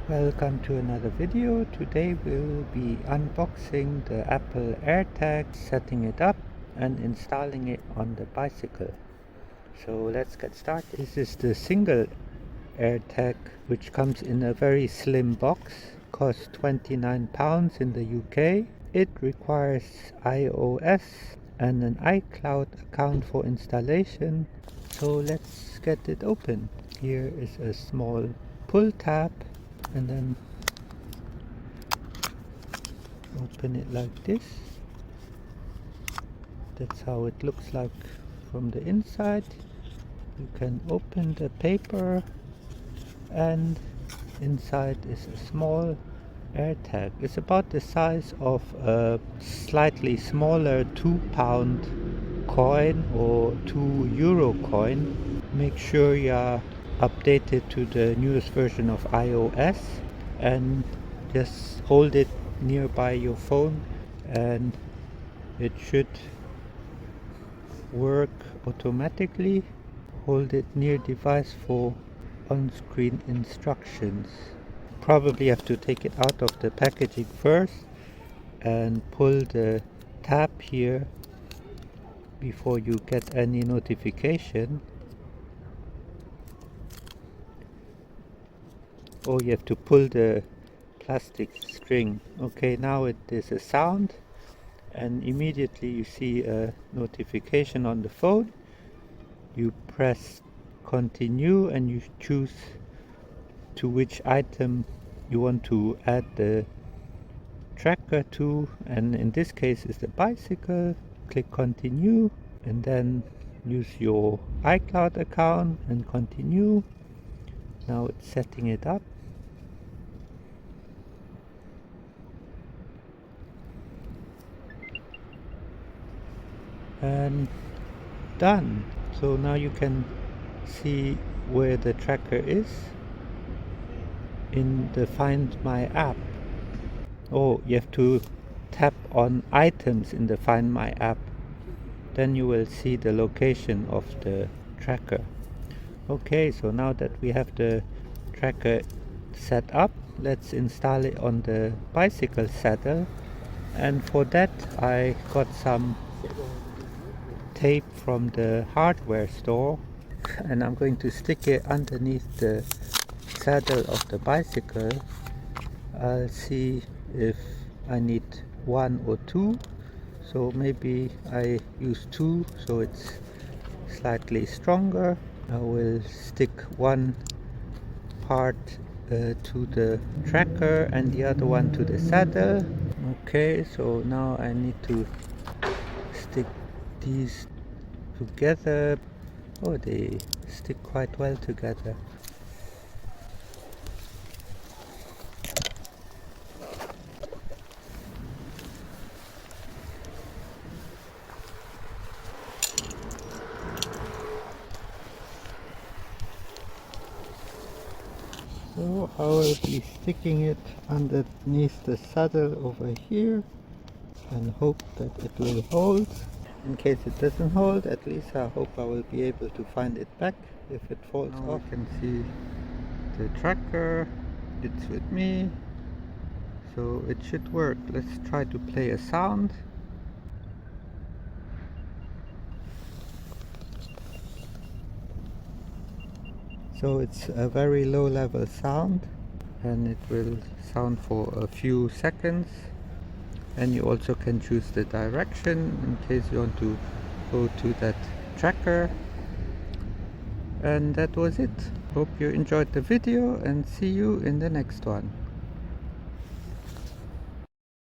Welcome to another video. Today we'll be unboxing the Apple AirTag, setting it up and installing it on the bicycle. So let's get started. This is the single AirTag, which comes in a very slim box, costs £29 in the UK. It requires iOS and an iCloud account for installation. So let's get it open. Here is a small pull tab, and then open it like this. That's how it looks like from the inside. You can open the paper, and inside is a small AirTag. It's about the size of a slightly smaller £2 coin or €2 coin. Make sure you're updated to the newest version of iOS, and just hold it nearby your phone and it should work automatically. Hold it near device for on-screen instructions. Probably have to take it out of the packaging first and pull the tab here before you get any notification. Oh, you have to pull the plastic string. Okay, now it is a sound, and immediately you see a notification on the phone. You press continue and you choose to which item you want to add the tracker to, and in this case is the bicycle. Click continue and then use your iCloud account and continue. Now it's setting it up. And done. So now you can see where the tracker is in the Find My app. Oh, you have to tap on items in the Find My app. Then you will see the location of the tracker. Okay, so now that we have the tracker set up, let's install it on the bicycle saddle. And for that I got some tape from the hardware store, and I'm going to stick it underneath the saddle of the bicycle. I'll see if I need one or two, so maybe I use two so it's slightly stronger. I will stick one part to the tracker and the other one to the saddle. Okay, so now I need to stick these together. Oh, they stick quite well together. So I will be sticking it underneath the saddle over here and hope that it will hold. In case it doesn't hold, at least I hope I will be able to find it back if it falls off. You can see the tracker, it's with me, so it should work. Let's try to play a sound. So it's a very low level sound, and it will sound for a few seconds. And you also can choose the direction in case you want to go to that tracker. And that was it. Hope you enjoyed the video, and see you in the next one.